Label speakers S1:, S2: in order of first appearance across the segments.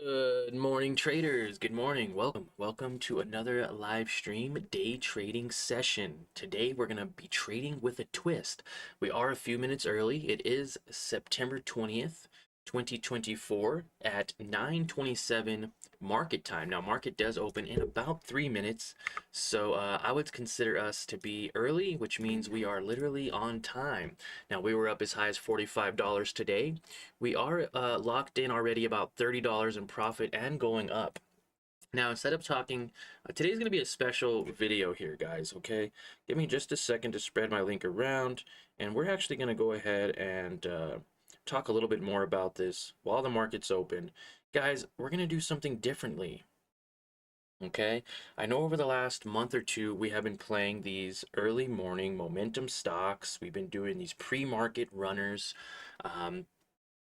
S1: Good morning, traders. Good morning. Welcome to another live stream day trading session. Today we're going to be trading with a twist. We are a few minutes early. It is September 20th, 2024 at 9:27 market time. Now, market does open in about 3 minutes, so I would consider us to be early, which means we are literally on time. Now, we were up as high as $45 today. We are locked in already about $30 in profit and going up. Now, instead of talking, today's going to be a special video here, guys, okay? Give me just a second to spread my link around, and we're actually going to go ahead and talk a little bit more about this while the market's open. Guys, we're going to do something differently, okay? I know over the last month or two, we have been playing these early morning momentum stocks. We've been doing these pre-market runners,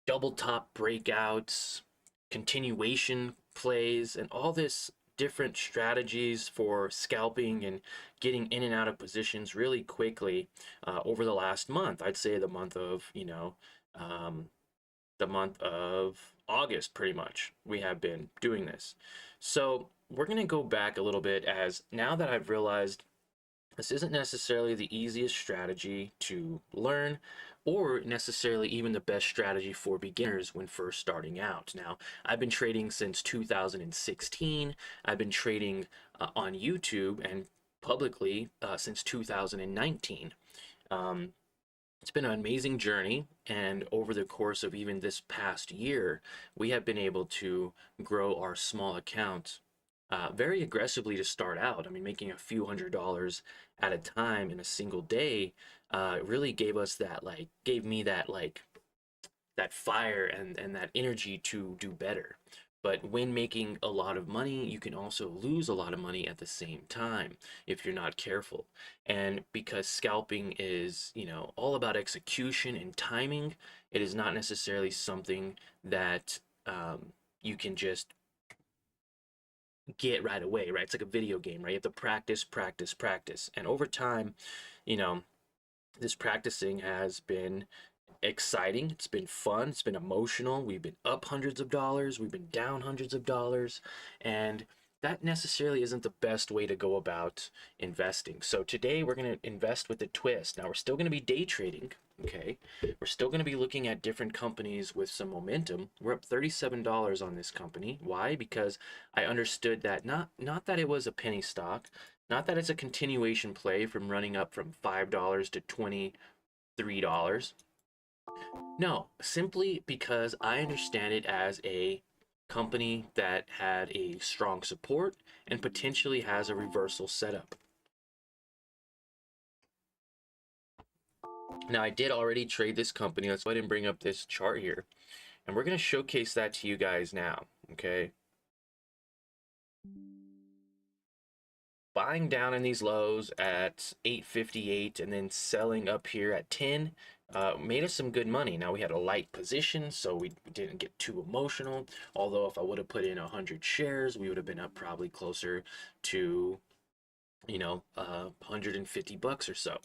S1: double top breakouts, continuation plays, and all this different strategies for scalping and getting in and out of positions really quickly over the last month. I'd say the month of, the month of August, pretty much, we have been doing this. So we're going to go back a little bit, as now that I've realized this isn't necessarily the easiest strategy to learn, or necessarily even the best strategy for beginners when first starting out. Now, I've been trading since 2016. I've been trading on YouTube and publicly since 2019. It's been an amazing journey, and over the course of even this past year, we have been able to grow our small account very aggressively to start out. I mean, making a few $100s at a time in a single day really gave us that, gave me that, that fire and that energy to do better. But when making a lot of money, you can also lose a lot of money at the same time if you're not careful. And because scalping is, all about execution and timing, it is not necessarily something that you can just get right away, right? It's like a video game, right? You have to practice, practice, practice. And over time, this practicing has been exciting. It's been fun. It's been emotional. We've been up hundreds of dollars. We've been down hundreds of dollars. And that necessarily isn't the best way to go about investing. So today we're going to invest with a twist. Now, we're still going to be day trading, okay? We're still going to be looking at different companies with some momentum. We're up $37 on this company. Why? Because I understood that not that it was a penny stock, not that it's a continuation play from running up from $5 to $23. No, simply because I understand it as a company that had a strong support and potentially has a reversal setup. Now, I did already trade this company. Let's go ahead and bring up this chart here, and we're going to showcase that to you guys now, okay? Buying down in these lows at 8.58 and then selling up here at 10 made us some good money. Now, we had a light position, so we didn't get too emotional. Although if I would have put in 100 shares, we would have been up probably closer to, 150 bucks or so.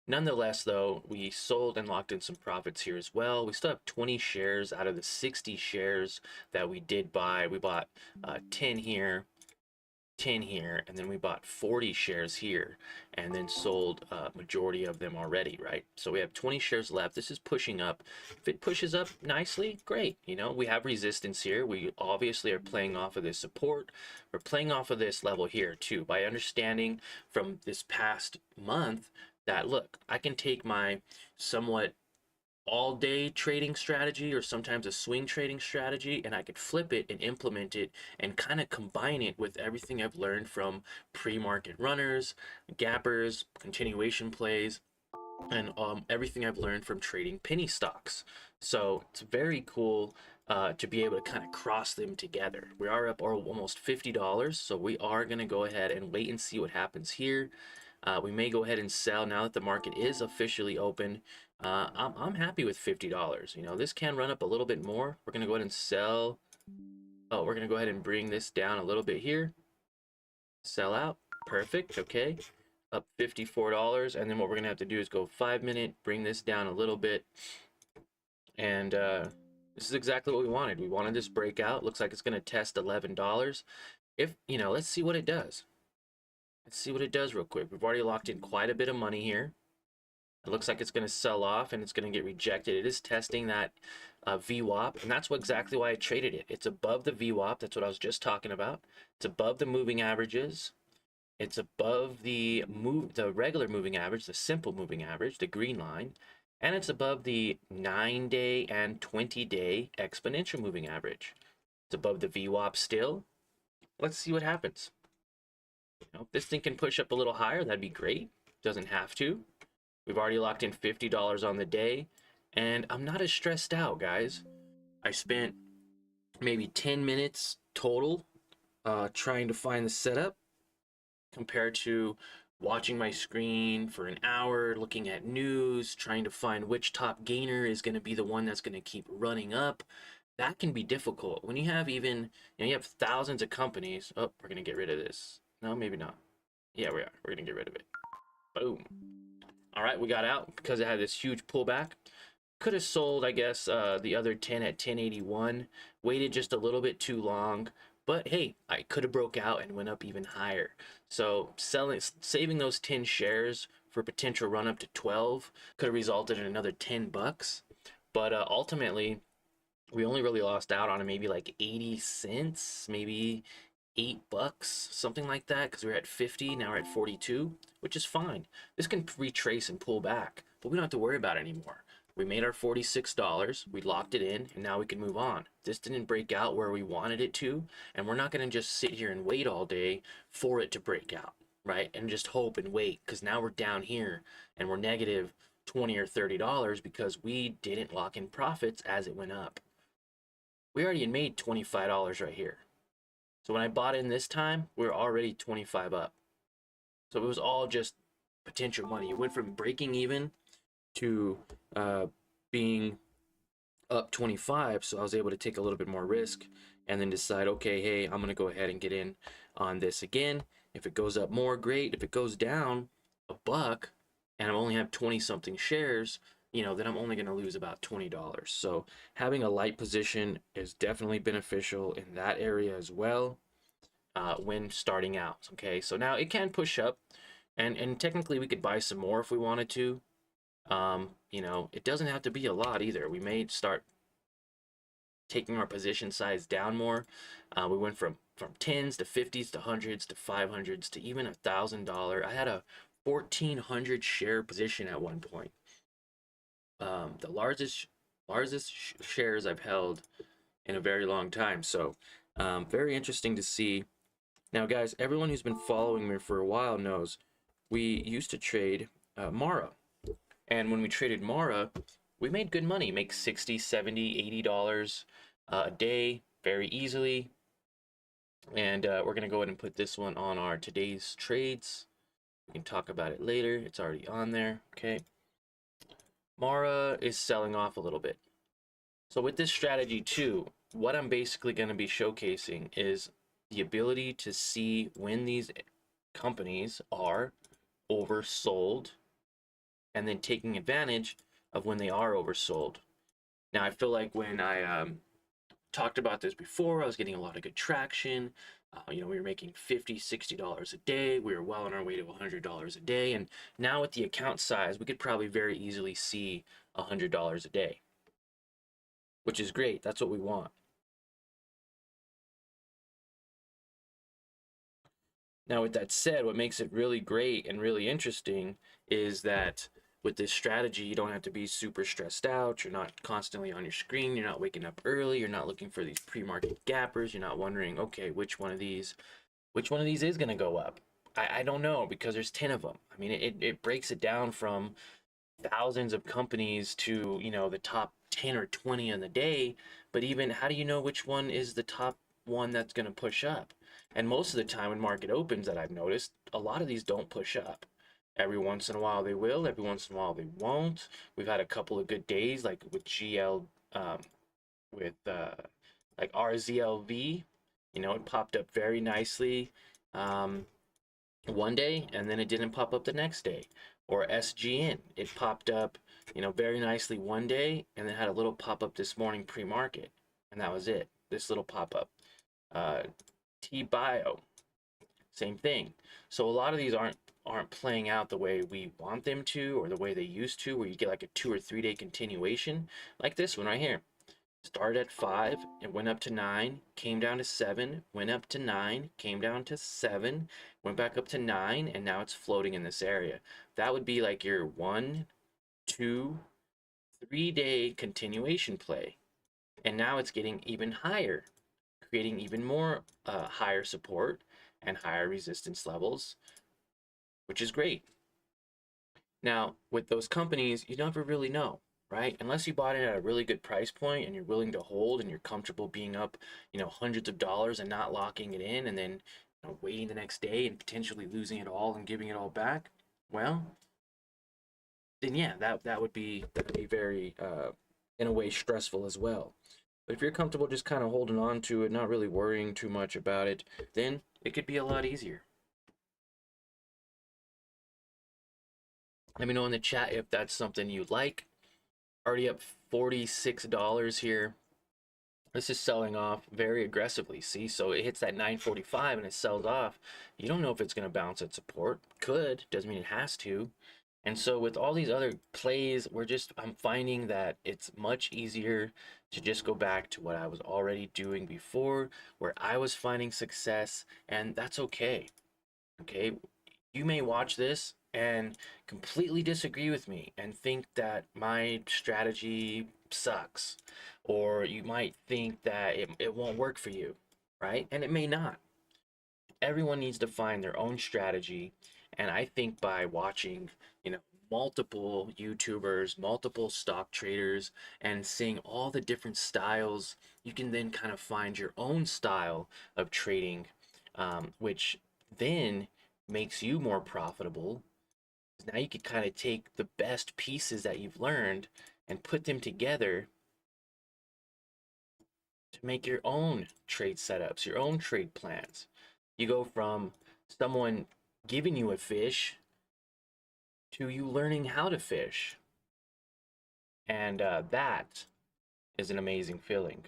S1: Nonetheless, though, we sold and locked in some profits here as well. We still have 20 shares out of the 60 shares that we did buy. We bought 10 here, 10 here, and then we bought 40 shares here, and then sold a majority of them already, right? So we have 20 shares left. This is pushing up. If it pushes up nicely, great. We have resistance here. We obviously are playing off of this support. We're playing off of this level here too, by understanding from this past month that, look, I can take my somewhat all-day trading strategy or sometimes a swing trading strategy, and I could flip it and implement it and kind of combine it with everything I've learned from pre-market runners, gappers, continuation plays, and everything I've learned from trading penny stocks. So it's very cool to be able to kind of cross them together. We are up almost $50, so we are going to go ahead and wait and see what happens here. We may go ahead and sell now that the market is officially open. I'm happy with $50. This can run up a little bit more. We're going to go ahead and sell. Oh, we're going to go ahead and bring this down a little bit here. Sell out. Perfect. Okay. Up $54. And then what we're going to have to do is go 5 minute, bring this down a little bit. And This is exactly what we wanted. We wanted this breakout. Looks like it's going to test $11. If, you know, let's see what it does. Let's see what it does real quick. We've already locked in quite a bit of money here. It looks like it's going to sell off and it's going to get rejected. It is testing that VWAP, and that's exactly why I traded it. It's above the VWAP. That's what I was just talking about. It's above the moving averages. It's above the regular moving average, the simple moving average, the green line, and it's above the 9-day and 20-day exponential moving average. It's above the VWAP still. Let's see what happens. You know, if this thing can push up a little higher, that'd be great. Doesn't have to. We've already locked in $50 on the day, and I'm not as stressed out, guys. I spent maybe 10 minutes total trying to find the setup, compared to watching my screen for an hour, looking at news, trying to find which top gainer is going to be the one that's going to keep running up. That can be difficult when you have even, you know, you have thousands of companies. Oh, we're going to get rid of this. No, maybe not. Yeah, we are. We're going to get rid of it. Boom. All right, we got out because it had this huge pullback. Could have sold, I guess, the other 10 at 1081. Waited just a little bit too long. But hey, I could have broke out and went up even higher. So saving those 10 shares for a potential run up to 12 could have resulted in another 10 bucks. But ultimately, we only really lost out on maybe like 80 cents, maybe 8 bucks, something like that, because we were at 50, now we're at 42, which is fine. This can retrace and pull back, but we don't have to worry about it anymore. We made our $46, we locked it in, and now we can move on. This didn't break out where we wanted it to, and we're not going to just sit here and wait all day for it to break out, right? And just hope and wait, because now we're down here and we're negative $20 or $30 because we didn't lock in profits as it went up. We already made $25 right here. So when I bought in this time, we were already 25 up. So it was all just potential money. It went from breaking even to being up 25, so I was able to take a little bit more risk and then decide, okay, hey, I'm gonna go ahead and get in on this again. If it goes up more, great. If it goes down a buck and I only have 20 something shares, you know, then I'm only gonna lose about $20. So having a light position is definitely beneficial in that area as well when starting out. Okay, so now it can push up, and technically we could buy some more if we wanted to. You know, it doesn't have to be a lot either. We may start taking our position size down more. We went from 10s to 50s to 100s to 500s to even $1,000. I had a 1,400 share position at one point. The largest shares I've held in a very long time. So very interesting to see. Now, guys, everyone who's been following me for a while knows we used to trade Mara. And when we traded Mara, we made good money, make $60, $70, $80 a day very easily. And we're going to go ahead and put this one on our today's trades. We can talk about it later. It's already on there. Okay. Mara is selling off a little bit. So with this strategy too, what I'm basically going to be showcasing is the ability to see when these companies are oversold and then taking advantage of when they are oversold. Now, I feel like when I talked about this before, I was getting a lot of good traction. You know, we were making $50, $60 a day. We were well on our way to $100 a day. And now with the account size, we could probably very easily see $100 a day, which is great. That's what we want. Now, with that said, what makes it really great and really interesting is that with this strategy, you don't have to be super stressed out. You're not constantly on your screen. You're not waking up early. You're not looking for these pre-market gappers. You're not wondering, okay, which one of these is going to go up? I don't know, because there's 10 of them. I mean, it breaks it down from thousands of companies to, you know, the top 10 or 20 in the day. But even, how do you know which one is the top one that's going to push up? And most of the time when market opens, that I've noticed, a lot of these don't push up. Every once in a while they will, every once in a while they won't. We've had a couple of good days, like with like RZLV, you know, it popped up very nicely one day, and then it didn't pop up the next day. Or SGN, it popped up, very nicely one day and then had a little pop up this morning pre-market, and that was it. This little pop up. T-Bio, same thing. So a lot of these aren't playing out the way we want them to, or the way they used to, where you get like a 2 or 3 day continuation, like this one right here. Started at 5, it went up to 9, came down to 7, went up to 9, came down to 7, went back up to 9, and now it's floating in this area. That would be like your 1, 2, 3 day continuation play. And now it's getting even higher, creating even more higher support and higher resistance levels, which is great. Now, with those companies, you never really know, right? Unless you bought it at a really good price point and you're willing to hold and you're comfortable being up, hundreds of dollars and not locking it in, and then waiting the next day and potentially losing it all and giving it all back. Well, then yeah, that'd be very in a way stressful as well. But if you're comfortable just kind of holding on to it, not really worrying too much about it, then it could be a lot easier. Let me know in the chat if that's something you like. Already up $46 here. This is selling off very aggressively. See, so it hits that 945 and it sells off. You don't know if it's going to bounce at support. Could, doesn't mean it has to. And so with all these other plays, I'm finding that it's much easier to just go back to what I was already doing before, where I was finding success, and that's okay. Okay, you may watch this and completely disagree with me and think that my strategy sucks, or you might think that it won't work for you, right? And it may not. Everyone needs to find their own strategy, and I think by watching, multiple YouTubers, multiple stock traders, and seeing all the different styles, you can then kind of find your own style of trading, which then makes you more profitable. Now you can kind of take the best pieces that you've learned and put them together to make your own trade setups, your own trade plans. You go from someone giving you a fish to you learning how to fish. And that is an amazing feeling.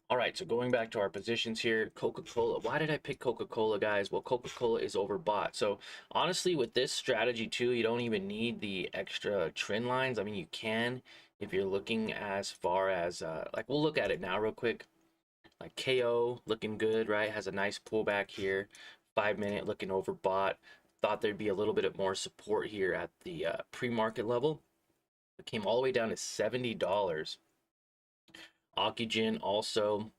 S1: All right, so going back to our positions here, Coca-Cola. Why did I pick Coca-Cola, guys? Well, Coca-Cola is overbought. So honestly, with this strategy too, you don't even need the extra trend lines. I mean, you can if you're looking as far as, like we'll look at it now real quick. Like KO looking good, right? Has a nice pullback here. 5 minute looking overbought. Thought there'd be a little bit of more support here at the pre-market level. It came all the way down to $70. OCGN also,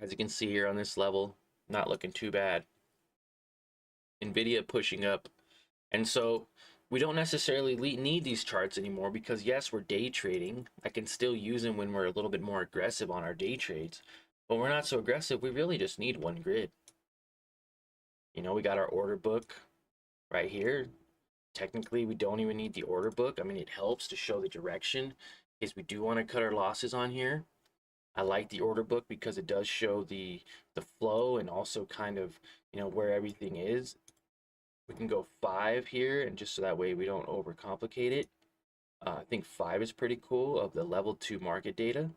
S1: as you can see here on this level, not looking too bad. NVDA pushing up. And so we don't necessarily need these charts anymore because yes, we're day trading. I can still use them when we're a little bit more aggressive on our day trades. But we're not so aggressive. We really just need one grid. We got our order book right here. Technically, we don't even need the order book. I mean, it helps to show the direction in case we do want to cut our losses on here. I like the order book because it does show the flow and also kind of, where everything is. We can go 5 here, and just so that way we don't overcomplicate it. I think 5 is pretty cool of the level 2 market data.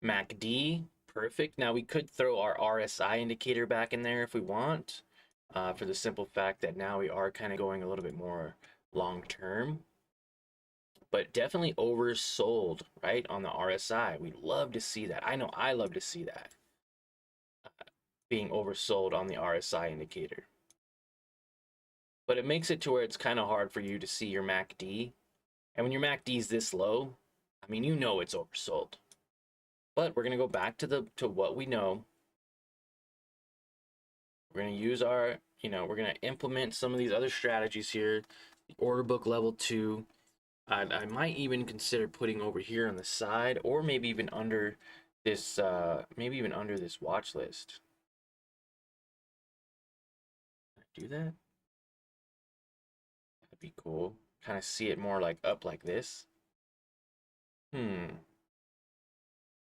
S1: MACD, perfect. Now we could throw our RSI indicator back in there if we want, for the simple fact that now we are kind of going a little bit more long term. But definitely oversold, right, on the RSI. We love to see that. I know I love to see that, being oversold on the RSI indicator. But it makes it to where it's kind of hard for you to see your MACD. And when your MACD is this low, I mean, it's oversold. But we're going to go back to what we know. We're going to use our, we're going to implement some of these other strategies here. The order book level 2. I might even consider putting over here on the side, or maybe even under this watch list. Do that? That'd be cool. Kind of see it more like up like this. I'm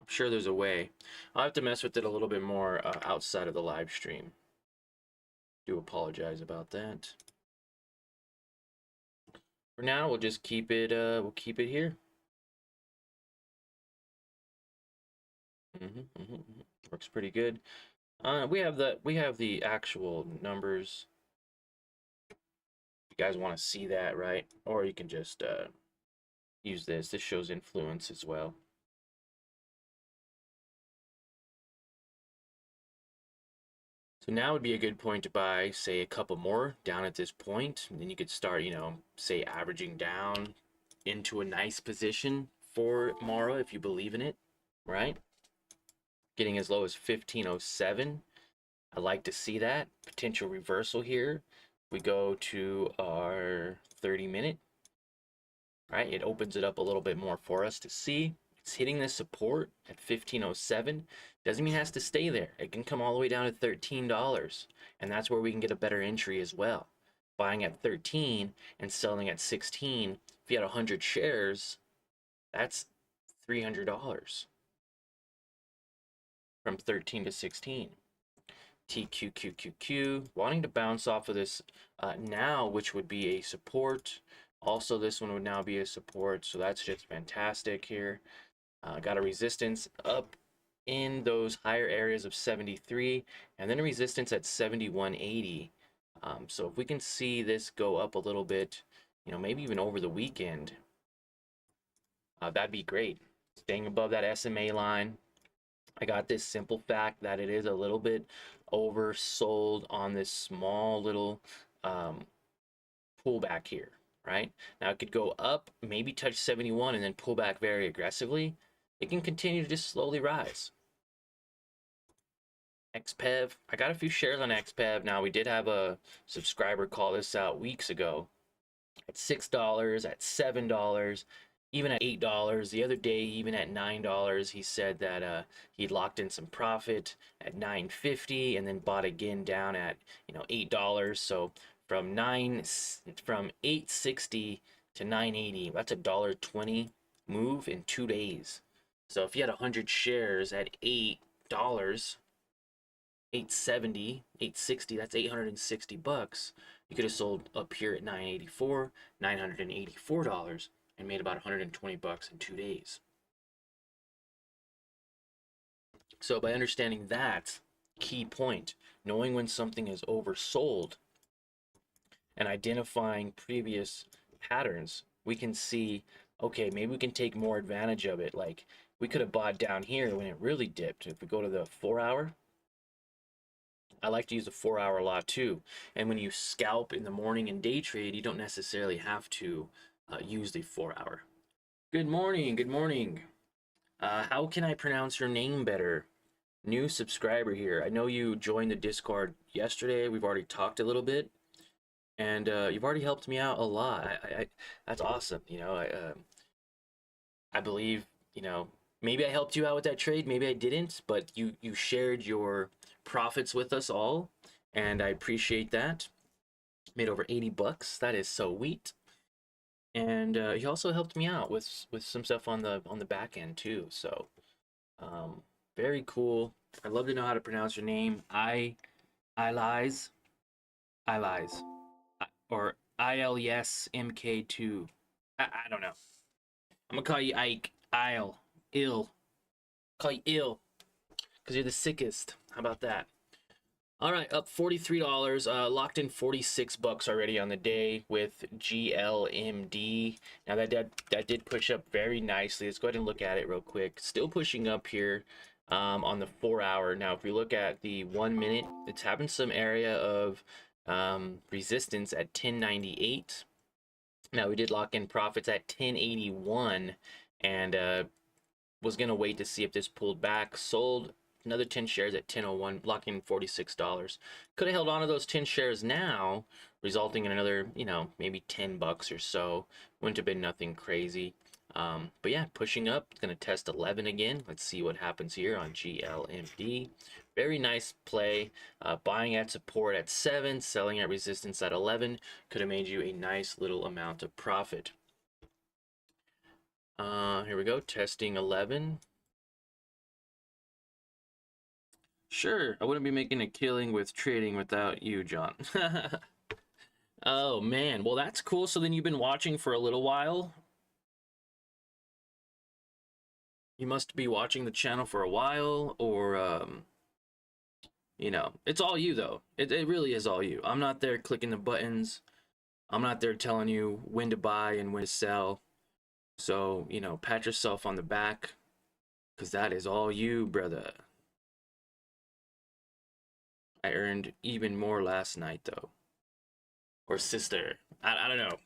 S1: sure there's a way. I'll have to mess with it a little bit more outside of the live stream. Do apologize about that. For now, we'll just keep it. We'll keep it here. Works pretty good. We have the actual numbers. If you guys want to see that, right? Or you can just use this. This shows influence as well. So now would be a good point to buy, say, a couple more down at this point. And then you could start, you know, say averaging down into a nice position for Mara if you believe in it, right? Getting as low as 1507. I like to see that potential reversal here. We go to our 30-minute, right? It opens it up a little bit more for us to see. It's hitting the support at 1507. Doesn't mean it has to stay there. It can come all the way down to $13, and that's where we can get a better entry as well. Buying at 13 and selling at 16. If you had 100 shares, that's $300 from 13 to 16. TQQQ wanting to bounce off of this now, which would be a support. Also, this one would now be a support, so that's just fantastic here. Got a resistance up in those higher areas of 73, and then a resistance at 7180. So if we can see this go up a little bit, you know, maybe even over the weekend, that'd be great. Staying above that SMA line. I got this simple fact that it is a little bit oversold on this small little pullback here, right? Now it could go up, maybe touch 71 and then pull back very aggressively. It can continue to just slowly rise. XPEV, I got a few shares on XPEV. Now we did have a subscriber call this out weeks ago at $6, at $7, even at $8. The other day, even at $9, he said that he locked in some profit at $9.50 and then bought again down at, you know, $8. So from $8.60 to $9.80, that's a $1.20 move in 2 days. So if you had 100 shares at $8, $8.70, $8.60, that's $860. You could have sold up here at $9.84, $984, and made about $120 in 2 days. So by understanding that key point, knowing when something is oversold and identifying previous patterns, we can see, okay, maybe we can take more advantage of it. Like we could have bought down here when it really dipped. If we go to the 4-hour, I like to use the 4-hour a lot too. And when you scalp in the morning and day trade, you don't necessarily have to use the 4-hour. Good morning, good morning. How can I pronounce your name better? New subscriber here. I know you joined the Discord yesterday. We've already talked a little bit, and you've already helped me out a lot. That's awesome. You know, I believe, you know, maybe I helped you out with that trade, maybe I didn't, but you shared your profits with us all, and I appreciate that. Made over $80. That is so sweet. And he also helped me out with some stuff on the back end too. So very cool. I'd love to know how to pronounce your name. Iles, or ILESMK2. I don't know. I'm gonna call you Ike. Ill. Call you Ill, because you're the sickest. How about that? All right, up $43, locked in $46 already on the day with GLMD. Now that did push up very nicely. Let's go ahead and look at it real quick. Still pushing up here on the 4-hour. Now, if we look at the 1 minute, it's having some area of resistance at 1098. Now, we did lock in profits at 1081 and was going to wait to see if this pulled back. Sold another 10 shares at 1001, locking in $46. Could have held on to those 10 shares now, resulting in another, you know, maybe $10 or so. Wouldn't have been nothing crazy. But yeah, pushing up. It's going to test 11 again. Let's see what happens here on GLMD. Very nice play. Buying at support at 7, selling at resistance at 11. Could have made you a nice little amount of profit. Here we go, testing 11. sure. I wouldn't be making a killing with trading without you, John. Oh man, well that's cool. So then you've been watching for a little while. You must be watching the channel for a while, or you know, it's all you though. It really is all you. I'm not there clicking the buttons. I'm not there telling you when to buy and when to sell. So, you know, pat yourself on the back, because that is all you, brother. I earned even more last night though. Or sister. I don't know.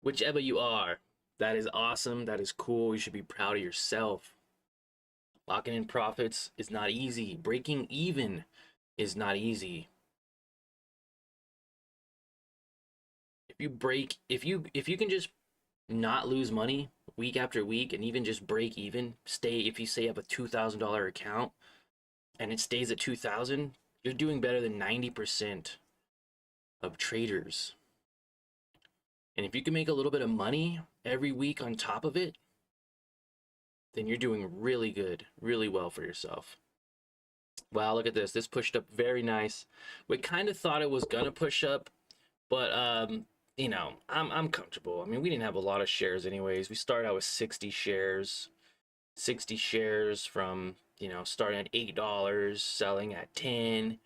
S1: Whichever you are. That is awesome. That is cool. You should be proud of yourself. Locking in profits is not easy. Breaking even is not easy. If you can just not lose money week after week and even just break even, if you say you have a $2,000 account and it stays at 2,000, you're doing better than 90% of traders. And if you can make a little bit of money every week on top of it, then you're doing really good, really well for yourself. Wow, look at this. This pushed up very nice. We kind of thought it was gonna push up, but you know, I'm comfortable. I mean, we didn't have a lot of shares anyways. We started out with 60 shares. 60 shares from, you know, starting at $8, selling at 10,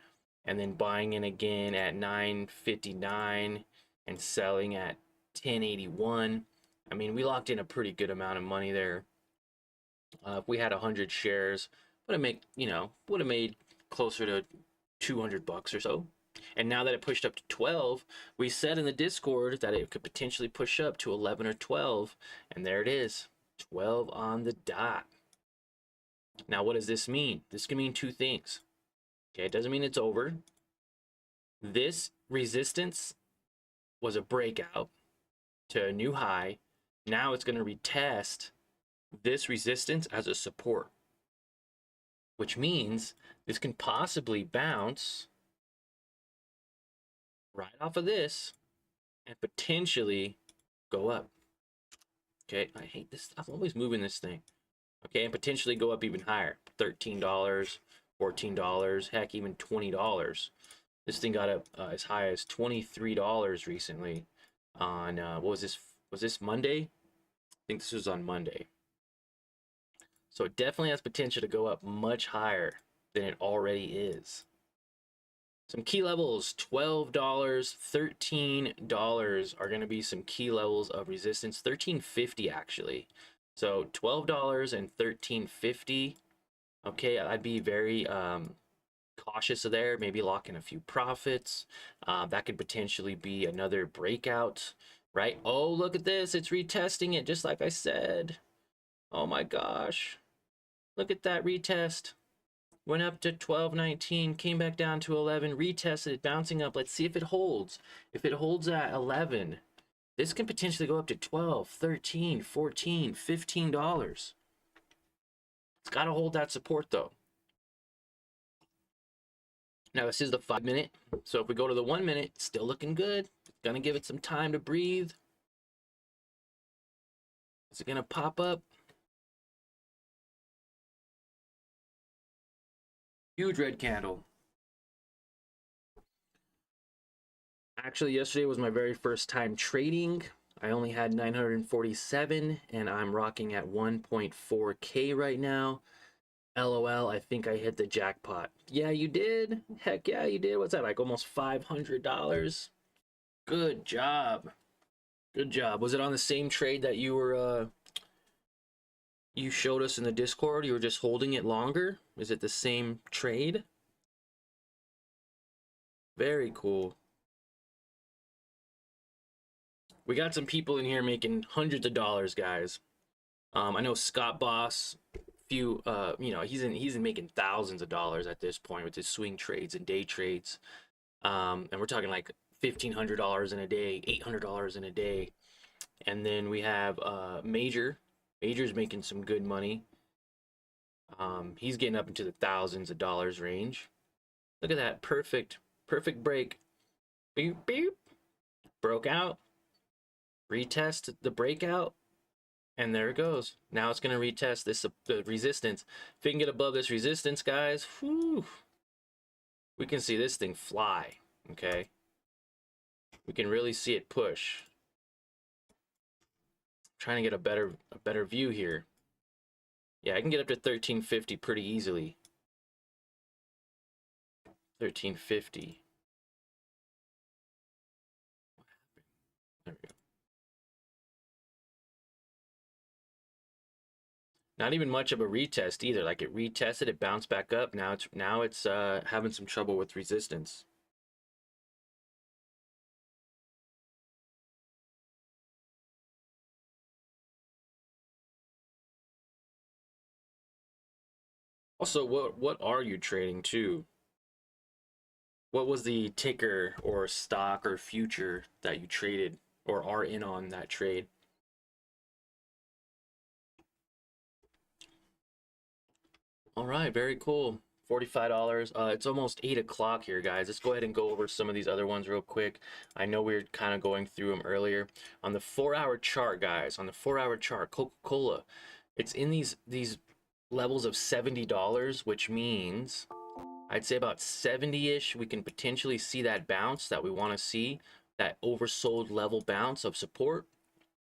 S1: and then buying in again at $9.59 and selling at $10.81. I mean, we locked in a pretty good amount of money there. If we had 100 shares, would have made closer to 200 bucks or so. And now that it pushed up to 12, we said in the Discord that it could potentially push up to 11 or 12, and there it is, 12 on the dot. Now, what does this mean? This can mean two things. Okay, it doesn't mean it's over. This resistance was a breakout to a new high. Now it's going to retest this resistance as a support, which means this can possibly bounce right off of this and potentially go up. Okay, I hate this. I'm always moving this thing. Okay, and potentially go up even higher. $13, $14, heck, even $20. This thing got up as high as $23 recently on, what was this? Was this Monday? I think this was on Monday. So it definitely has potential to go up much higher than it already is. Some key levels, $12, $13 are going to be some key levels of resistance. $13.50 actually. So $12 and $13.50. Okay, I'd be very cautious there. Maybe lock in a few profits. That could potentially be another breakout, right? Oh, look at this. It's retesting it just like I said. Oh my gosh. Look at that retest. Went up to 12.19, came back down to 11, retested it, bouncing up. Let's see if it holds. If it holds at 11, this can potentially go up to 12, 13, 14, $15. It's got to hold that support though. Now this is the 5 minute. So if we go to the 1 minute, still looking good. Gonna give it some time to breathe. Is it gonna pop up? Huge red candle. Actually, yesterday was my very first time trading. I only had 947 and I'm rocking at 1.4K right now. LOL, I think I hit the jackpot. Yeah, you did. Heck yeah, you did. What's that, like almost $500? Good job. Good job. Was it on the same trade that you were, you showed us in the Discord? You were just holding it longer? Is it the same trade? Very cool. We got some people in here making hundreds of dollars, guys. I know Scott Boss, you know, he's making thousands of dollars at this point with his swing trades and day trades. And we're talking like $1,500 in a day, $800 in a day. And then we have Major's making some good money. He's getting up into the thousands of dollars range. Look at that, perfect break. Beep beep. Broke out. Retest the breakout. And there it goes. Now it's going to retest this resistance. If we can get above this resistance, guys, whew, we can see this thing fly. Okay, we can really see it push. Trying to get a better view here. Yeah, I can get up to 1350 pretty easily. 1350. There we go. Not even much of a retest either. Like it retested, it bounced back up. Now it's having some trouble with resistance. Also, what are you trading too? What was the ticker or stock or future that you traded or are in on that trade? All right, very cool. $45. It's almost 8 o'clock here, guys. Let's go ahead and go over some of these other ones real quick. I know we were kind of going through them earlier. On the 4-hour chart, guys, on the 4-hour chart, Coca-Cola, it's in these levels of $70, which means I'd say about 70-ish. We can potentially see that bounce that we want to see, that oversold level bounce of support.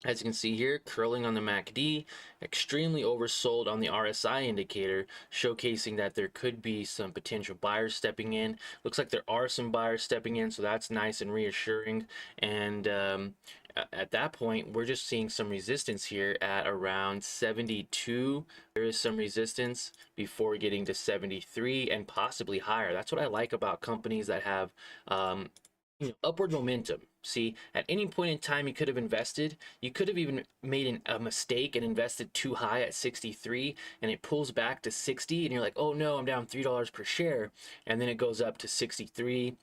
S1: As you can see here, curling on the MACD, extremely oversold on the RSI indicator, showcasing that there could be some potential buyers stepping in. Looks like there are some buyers stepping in, so that's nice and reassuring. And at that point, we're just seeing some resistance here at around 72. There is some resistance before getting to 73 and possibly higher. That's what I like about companies that have upward momentum. See, at any point in time, you could have invested. You could have even made a mistake and invested too high at 63, and it pulls back to 60, and you're like, oh no, I'm down $3 per share. And then it goes up to 63,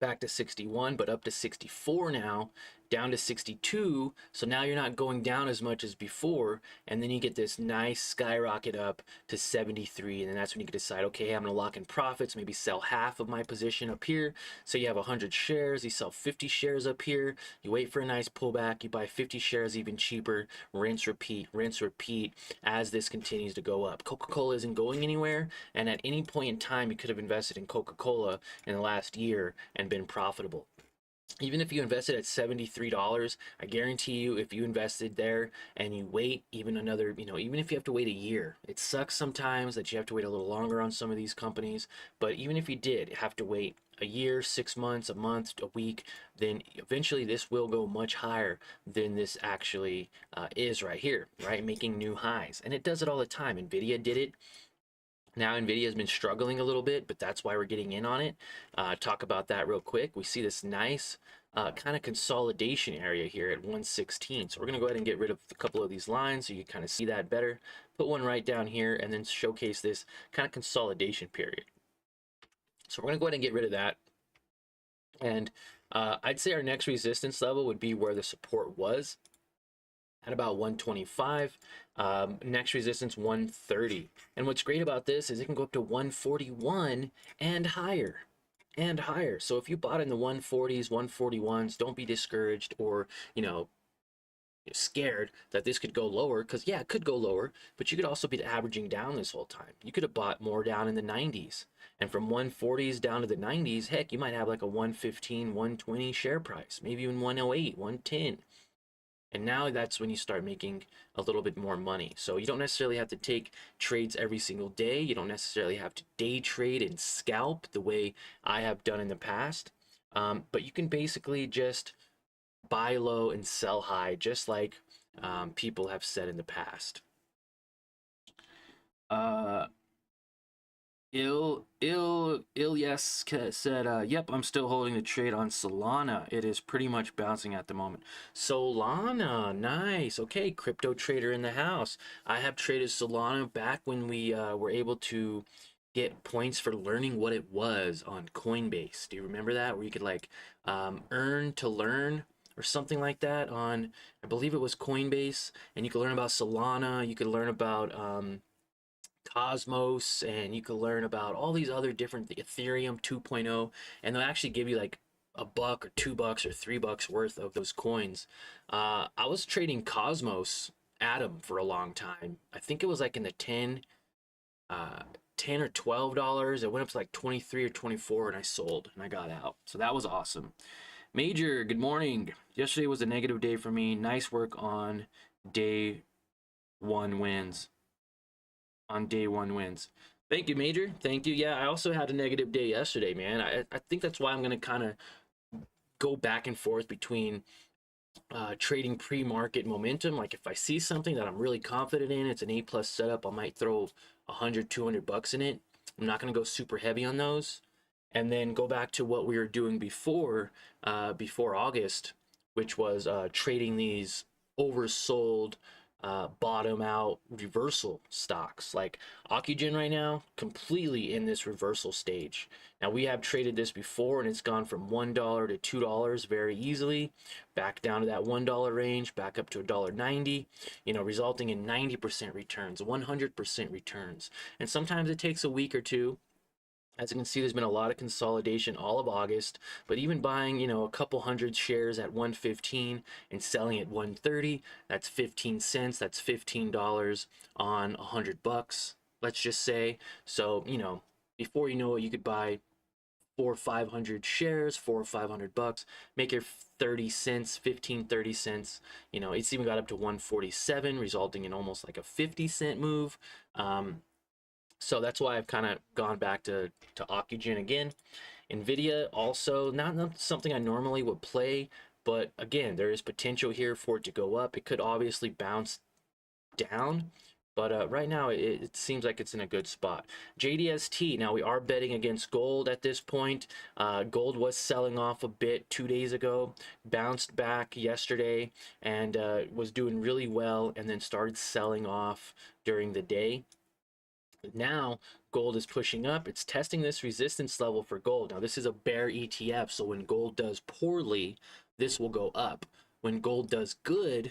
S1: back to 61, but up to 64 now, down to 62. So now you're not going down as much as before, and then you get this nice skyrocket up to 73, and then that's when you can decide, okay, I'm gonna lock in profits, maybe sell half of my position up here. So you have 100 shares, you sell 50 shares up here, you wait for a nice pullback, you buy 50 shares even cheaper, rinse, repeat, as this continues to go up. Coca-Cola isn't going anywhere, and at any point in time, you could have invested in Coca-Cola in the last year and been profitable. Even if you invested at $73, I guarantee you, if you invested there and you wait even another, even if you have to wait a year, it sucks sometimes that you have to wait a little longer on some of these companies. But even if you did have to wait a year, 6 months, a month, a week, then eventually this will go much higher than this actually is right here, right? Making new highs. And it does it all the time. NVIDIA did it. Now NVIDIA has been struggling a little bit, but that's why we're getting in on it. Talk about that real quick. We see this nice kind of consolidation area here at 116. So we're going to go ahead and get rid of a couple of these lines so you kind of see that better. Put one right down here and then showcase this kind of consolidation period. So we're going to go ahead and get rid of that. And I'd say our next resistance level would be where the support was, at about 125. Next resistance 130. And what's great about this is it can go up to 141 and higher. So if you bought in the 140s, 141s, don't be discouraged or scared that this could go lower, because yeah, it could go lower, but you could also be averaging down this whole time. You could have bought more down in the 90s, and from 140s down to the 90s, heck, you might have like a 115, 120 share price, maybe even 108, 110. And now that's when you start making a little bit more money. So you don't necessarily have to take trades every single day. You don't necessarily have to day trade and scalp the way I have done in the past. But you can basically just buy low and sell high, just like people have said in the past. Yes said, yep, I'm still holding the trade on Solana. It is pretty much bouncing at the moment. Solana, nice. Okay, crypto trader in the house. I have traded Solana back when we were able to get points for learning what it was on Coinbase. Do you remember that? Where you could like earn to learn or something like that on, I believe it was Coinbase, and you could learn about Solana, you could learn about Cosmos, and you can learn about all these other different Ethereum 2.0, and they'll actually give you like $1 or $2 or $3 worth of those coins. I was trading Cosmos Atom for a long time. I think it was like in the 10 or $12. It went up to like 23 or 24 and I sold and I got out. So that was awesome. Major, good morning. Yesterday was a negative day for me. Nice work on day one wins. On day one wins. Thank you, Major. Thank you. Yeah, I also had a negative day yesterday, man. I think that's why I'm going to kind of go back and forth between trading pre-market momentum. Like if I see something that I'm really confident in, it's an A+ setup, I might throw 100, 200 bucks in it. I'm not going to go super heavy on those. And then go back to what we were doing before August, which was trading these oversold bottom out reversal stocks. Like OCGN right now, completely in this reversal stage. Now we have traded this before and it's gone from $1 to $2 very easily, back down to that $1 range, back up to $1.90, you know, resulting in 90% returns, 100% returns. And sometimes it takes a week or two. As you can see, there's been a lot of consolidation all of August, but even buying, you know, a couple hundred shares at 115 and selling at 130, that's 15 cents, that's $15 on 100 bucks, let's just say. So, you know, before you know it, you could buy 400 or 500 shares, 400 or 500 bucks, make your 30 cents, 15, 30 cents. You know, it's even got up to 147, resulting in almost like a 50-cent move. So that's why I've kind of gone back to OCGN again. NVDA also, not something I normally would play, but again, there is potential here for it to go up. It could obviously bounce down, but right now it seems like it's in a good spot. JDST, now we are betting against gold at this point. Gold was selling off a bit 2 days ago, bounced back yesterday, and was doing really well, and then started selling off during the day. Now gold is pushing up. It's testing this resistance level for gold. Now this is a bear ETF, so when gold does poorly, this will go up. When gold does good,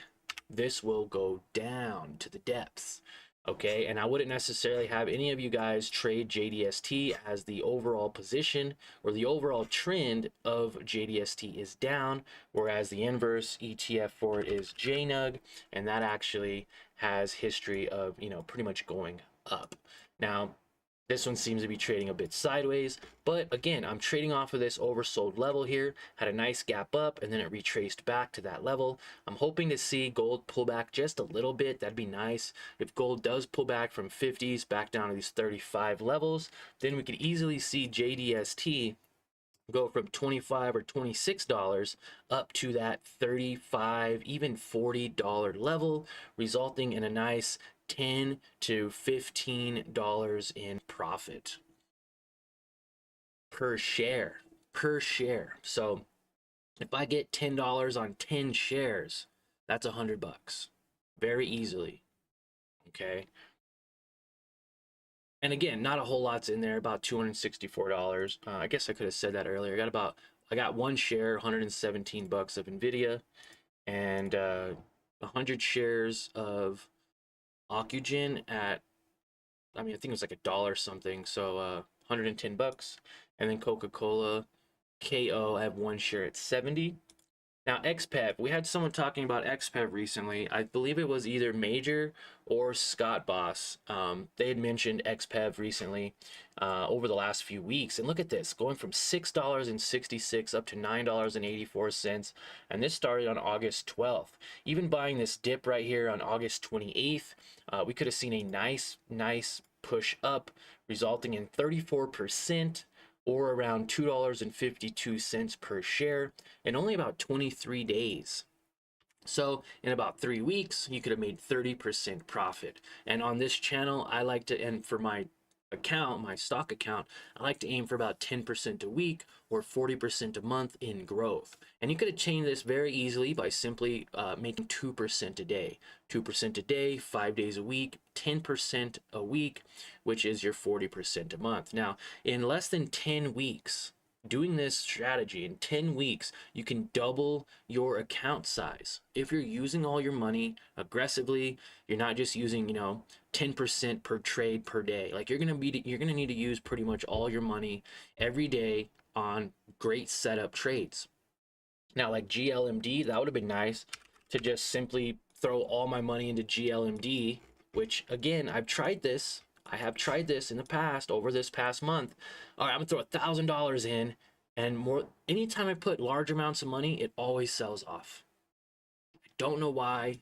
S1: this will go down to the depths. Okay, and I wouldn't necessarily have any of you guys trade JDST, as the overall position or the overall trend of JDST is down, whereas the inverse ETF for it is JNUG, and that actually has history of, you know, pretty much going up. Now, this one seems to be trading a bit sideways, but again, I'm trading off of this oversold level here. Had a nice gap up and then it retraced back to that level. I'm hoping to see gold pull back just a little bit. That'd be nice. If gold does pull back from 50s back down to these 35 levels, then we could easily see JDST go from $25 or $26 up to that $35, even $40 level, resulting in a nice $10 to $15 in profit per share. So if I get $10 on 10 shares, that's $100 very easily. Okay. And again, not a whole lot's in there, about $264. I guess I could have said that earlier. I got one share, $117 of NVIDIA, and 100 shares of OCGN at, I mean, I think it was like $1 something, so $110. And then Coca-Cola, KO, I have one share at 70. Now, XPEV, we had someone talking about XPEV recently. I believe it was either Major or Scott Boss. They had mentioned XPEV recently over the last few weeks. And look at this, going from $6.66 up to $9.84. And this started on August 12th. Even buying this dip right here on August 28th, we could have seen a nice push up, resulting in 34%. Or around $2.52 per share in only about 23 days. So in about 3 weeks, you could have made 30% profit. And on this channel, I like to, and for my account, my stock account, I like to aim for about 10% a week or 40% a month in growth. And you could attain this very easily by simply making 2% a day. 2% a day, 5 days a week, 10% a week, which is your 40% a month. Now, in less than 10 weeks, doing this strategy in 10 weeks, you can double your account size. If you're using all your money aggressively, you're not just using, 10% per trade per day. Like you're gonna need to use pretty much all your money every day on great setup trades. Now, like GLMD, that would have been nice to just simply throw all my money into GLMD, which again, I've tried this. I have tried this in the past, over this past month. All right, I'm gonna throw $1,000 in, and more. Anytime I put large amounts of money, it always sells off. I don't know why.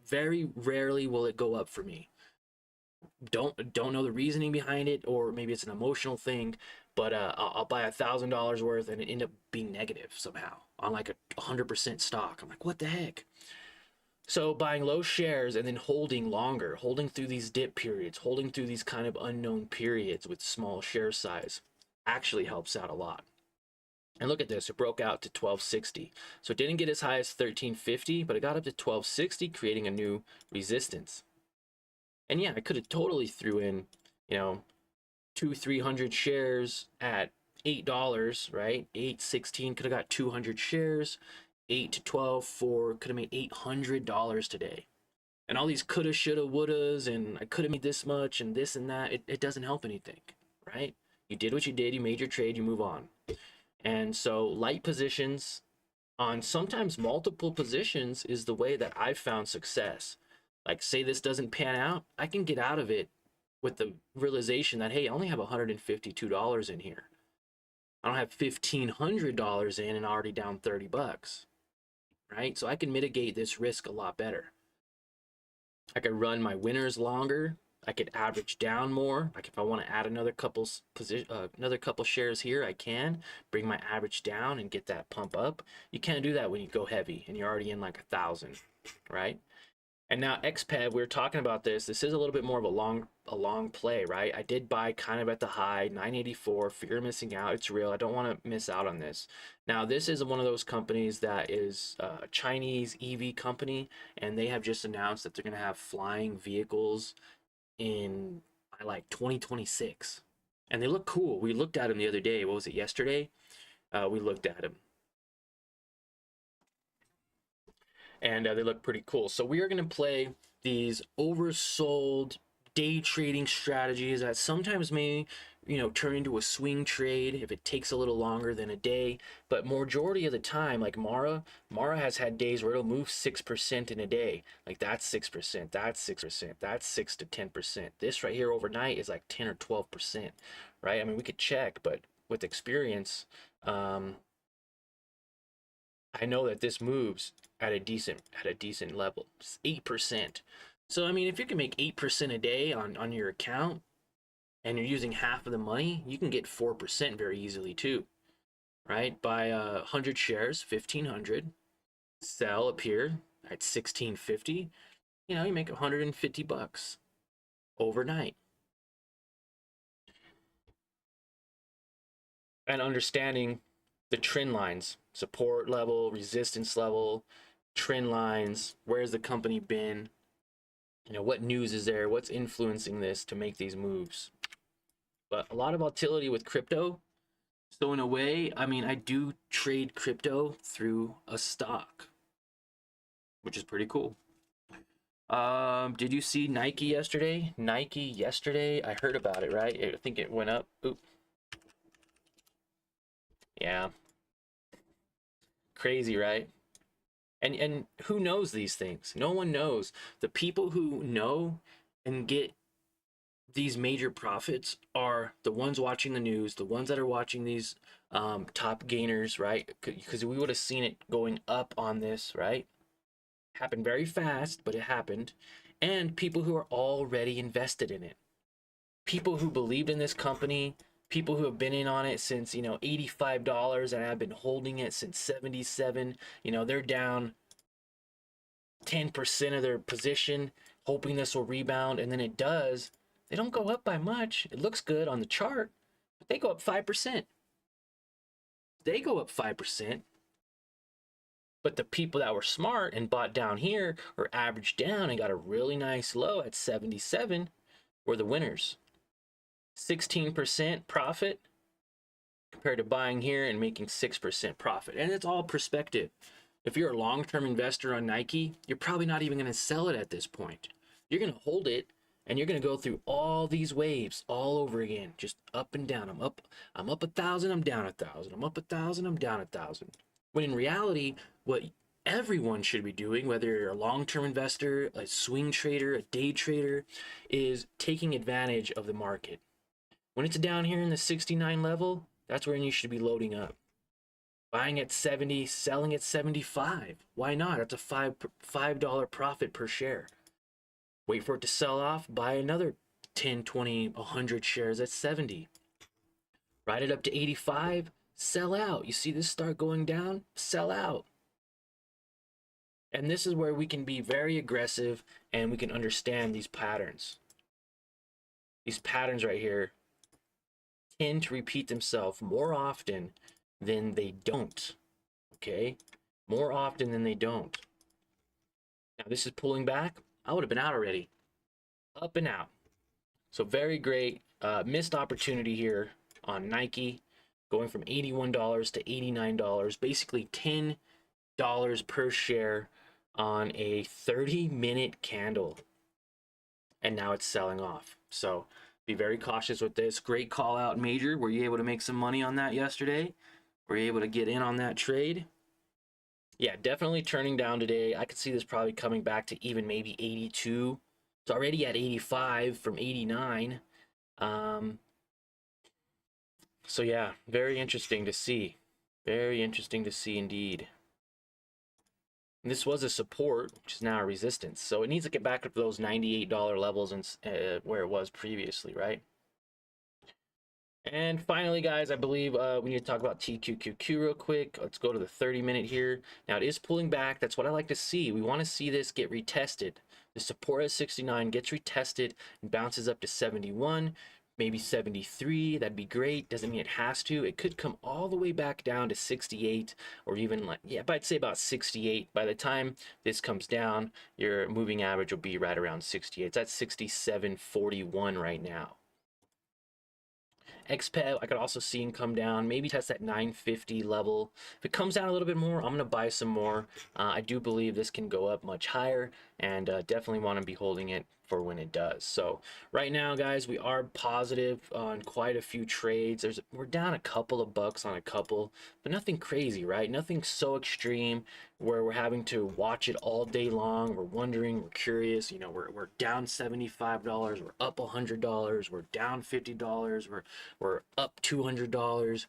S1: Very rarely will it go up for me. Don't know the reasoning behind it, or maybe it's an emotional thing. But I'll buy $1,000 worth and it end up being negative somehow on like a 100% stock. I'm like, what the heck? So buying low shares and then holding longer, holding through these dip periods, holding through these kind of unknown periods with small share size actually helps out a lot. And look at this, it broke out to 1260. So it didn't get as high as 1350, but it got up to 1260, creating a new resistance. And yeah, I could have totally threw in, you know, 200-300 shares at $8, right? 816 could have got 200 shares. 8 to 12 for could have made $800 today. And all these coulda, shoulda, wouldas, and I could have made this much and this and that. It doesn't help anything, right? You did what you did, you made your trade, you move on. And so light positions on sometimes multiple positions is the way that I've found success. Like, say this doesn't pan out, I can get out of it with the realization that, hey, I only have $152 in here. I don't have $1,500 in and already down 30 bucks, right? So I can mitigate this risk a lot better. I could run my winners longer. I could average down more. Like if I want to add another couple shares here, I can bring my average down and get that pump up. You can't do that when you go heavy and you're already in like 1,000, right? And now XPEV, we were talking about this. This is a little bit more of a long play, right? I did buy kind of at the high, 984. Fear of missing out. It's real. I don't want to miss out on this. Now, this is one of those companies that is a Chinese EV company, and they have just announced that they're going to have flying vehicles in like 2026. And they look cool. We looked at them the other day. What was it, yesterday? We looked at them. And they look pretty cool. So we are going to play these oversold day trading strategies that sometimes may, you know, turn into a swing trade if it takes a little longer than a day. But majority of the time, like Mara has had days where it'll move 6% in a day. Like that's 6%, that's 6%, that's 6 to 10%. This right here overnight is like 10 or 12%, right? I mean, we could check, but with experience, I know that this moves at a decent level. It's 8%. So I mean, if you can make 8% a day on your account and you're using half of the money, you can get 4% very easily too, right? Buy 100 shares, 1,500, sell up here at 1,650. You know, you make 150 bucks overnight. And understanding the trend lines, support level, resistance level, trend lines, where's the company been, you know, what news is there, what's influencing this to make these moves. But a lot of volatility with crypto. So in a way, I mean, I do trade crypto through a stock, which is pretty cool. Did you see Nike yesterday? I heard about it, right? I think it went up. Oop. Yeah. Crazy, right? And who knows these things? No one knows. The people who know and get these major profits are the ones watching the news, the ones that are watching these top gainers, right? Because we would have seen it going up on this, right? Happened very fast, but it happened. And people who are already invested in it. People who believed in this company, people who have been in on it since, you know, $85 and have been holding it since 77. You know, they're down 10% of their position, hoping this will rebound, and then it does. They don't go up by much. It looks good on the chart, but they go up 5%. They go up 5%. But the people that were smart and bought down here or averaged down and got a really nice low at 77 were the winners. 16% profit compared to buying here and making 6% profit. And it's all perspective. If you're a long-term investor on Nike, you're probably not even going to sell it at this point. You're going to hold it and you're going to go through all these waves all over again, just up and down. I'm up 1,000, I'm down 1,000. I'm up 1,000, I'm down 1,000. When in reality, what everyone should be doing, whether you're a long-term investor, a swing trader, a day trader, is taking advantage of the market. When it's down here in the 69 level, that's when you should be loading up. Buying at 70, selling at 75. Why not? That's a $5 profit per share. Wait for it to sell off, buy another 10, 20, 100 shares at 70. Ride it up to 85, sell out. You see this start going down, sell out. And this is where we can be very aggressive and we can understand these patterns. These patterns right here tend to repeat themselves more often than they don't. Okay? More often than they don't. Now this is pulling back. I would have been out already. Up and out. So very great. Missed opportunity here on Nike, going from $81 to $89, basically $10 per share on a 30-minute candle. And now it's selling off. So be very cautious with this. Great call out, Major. Were you able to make some money on that yesterday? Were you able to get in on that trade? Yeah, definitely turning down today. I could see this probably coming back to even maybe 82. It's already at 85 from 89. So yeah, very interesting to see. Very interesting to see indeed. And this was a support, which is now a resistance. So it needs to get back up to those $98 levels and where it was previously, right? And finally, guys, I believe we need to talk about TQQQ real quick. Let's go to the 30-minute here. Now, it is pulling back. That's what I like to see. We want to see this get retested. The support at 69 gets retested and bounces up to 71, maybe 73. That'd be great. Doesn't mean it has to. It could come all the way back down to 68 or even like, yeah, but I'd say about 68. By the time this comes down, your moving average will be right around 68. It's at 67.41 right now. XPEV, I could also see him come down, maybe test that 950 level. If it comes down a little bit more, I'm going to buy some more. I do believe this can go up much higher, and definitely want to be holding it for when it does. So right now, guys, we are positive on quite a few trades. We're down a couple of bucks on a couple, but nothing crazy, right? Nothing so extreme where we're having to watch it all day long. We're wondering, we're curious, you know, we're down $75, we're up $100, we're down $50, we're up $200,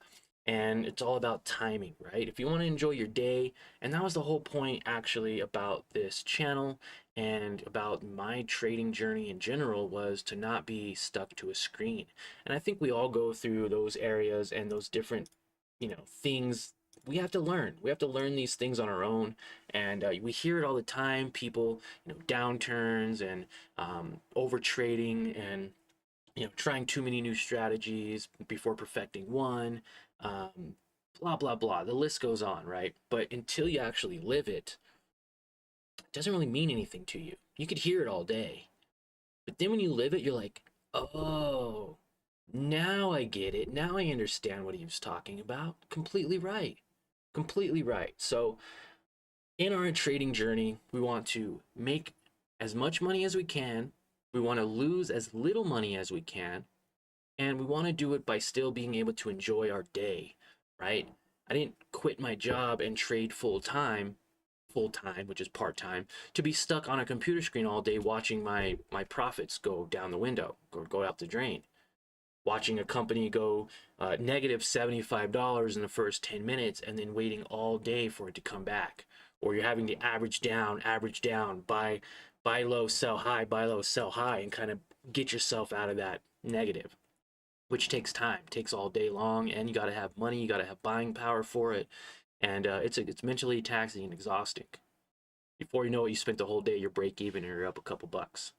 S1: and it's all about timing, right? If you want to enjoy your day, and that was the whole point actually about this channel and about my trading journey in general, was to not be stuck to a screen. And I think we all go through those areas and those different, you know, things we have to learn. We have to learn these things on our own, and we hear it all the time. People, you know, downturns and over trading, and you know, trying too many new strategies before perfecting one, blah blah blah. The list goes on, right? But until you actually live it, it doesn't really mean anything to you. You could hear it all day, but then when you live it, you're like, oh, now I get it. Now I understand what he was talking about. Completely right. Completely right. So in our trading journey, we want to make as much money as we can. We want to lose as little money as we can. And we want to do it by still being able to enjoy our day, right? I didn't quit my job and trade full-time, which is part-time, to be stuck on a computer screen all day watching my profits go down the window or go out the drain. Watching a company go negative $75 in the first 10 minutes and then waiting all day for it to come back. Or you're having to average down, buy low, sell high, buy low, sell high, and kind of get yourself out of that negative, which takes time, takes all day long, and you got to have money, you got to have buying power for it, and it's mentally taxing and exhausting. Before you know it, you spent the whole day, you're break even, and you're up a couple bucks.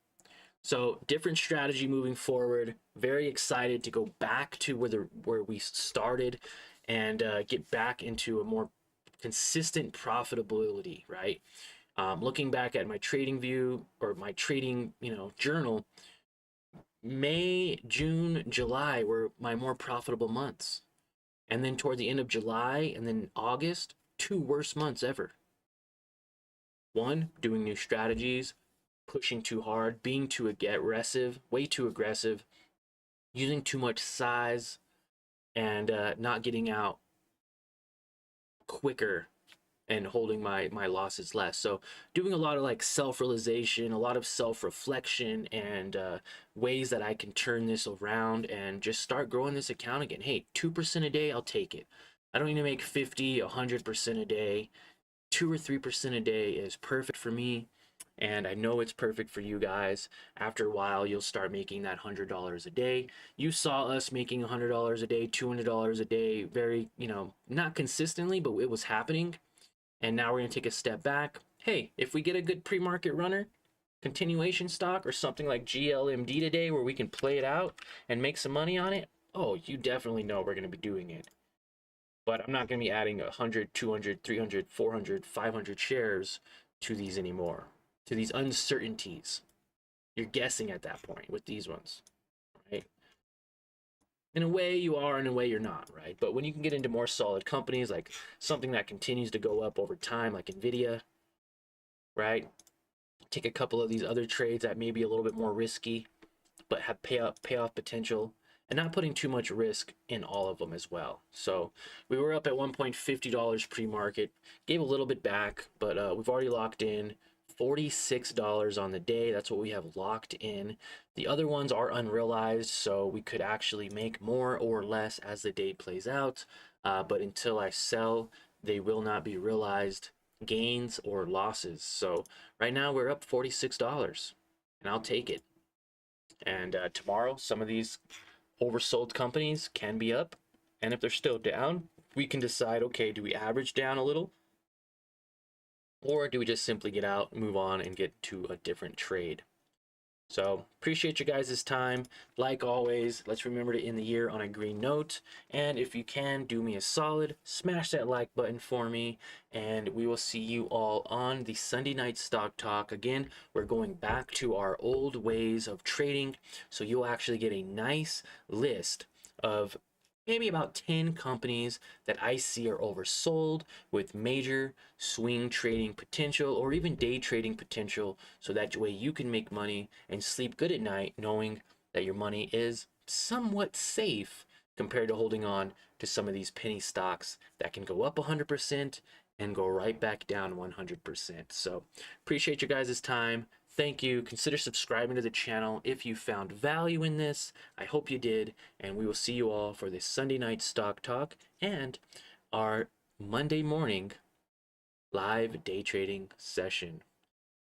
S1: So different strategy moving forward. Very excited to go back to where we started and get back into a more consistent profitability, right? Looking back at my trading view or my trading, you know, journal, May, June, July were my more profitable months. And then toward the end of July and then August, 2 worst months ever. One, doing new strategies, pushing too hard, being too aggressive, way too aggressive, using too much size, and not getting out quicker and holding my losses less. So doing a lot of like self-realization, a lot of self-reflection, and ways that I can turn this around and just start growing this account again. Hey, 2% a day, I'll take it. I don't need to make 50, 100% a day. 2 or 3% a day is perfect for me, and I know it's perfect for you guys. After a while, you'll start making that $100 a day. You saw us making $100 a day, $200 a day, very, not consistently, but it was happening. And now we're going to take a step back. Hey, if we get a good pre-market runner, continuation stock, or something like GLMD today where we can play it out and make some money on it, oh, you definitely know we're going to be doing it. But I'm not going to be adding 100, 200, 300, 400, 500 shares to these anymore, to these uncertainties. You're guessing at that point with these ones, right? In a way you are, in a way you're not, right? But when you can get into more solid companies, like something that continues to go up over time, like NVDA, right? Take a couple of these other trades that may be a little bit more risky, but have payoff potential, and not putting too much risk in all of them as well. So we were up at $1.50 pre-market, gave a little bit back, but we've already locked in $46 on the day. That's what we have locked in. The other ones are unrealized, so we could actually make more or less as the day plays out. But until I sell, they will not be realized gains or losses. So right now we're up $46, and I'll take it. And tomorrow, some of these oversold companies can be up, and if they're still down, we can decide, okay, do we average down a little, or do we just simply get out, move on, and get to a different trade? So appreciate you guys' time. Like always, let's remember to end the year on a green note. And if you can, do me a solid, smash that like button for me. And we will see you all on the Sunday night stock talk. Again, we're going back to our old ways of trading. So you'll actually get a nice list of maybe about 10 companies that I see are oversold with major swing trading potential or even day trading potential, so that way you can make money and sleep good at night knowing that your money is somewhat safe compared to holding on to some of these penny stocks that can go up 100% and go right back down 100%. So appreciate you guys' time. Thank you. Consider subscribing to the channel if you found value in this. I hope you did. And we will see you all for this Sunday night stock talk and our Monday morning live day trading session.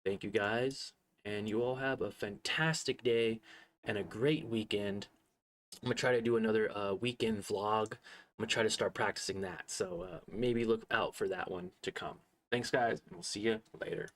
S1: Thank you guys. And you all have a fantastic day and a great weekend. I'm going to try to do another weekend vlog. I'm going to try to start practicing that. So maybe look out for that one to come. Thanks, guys, and we'll see you later.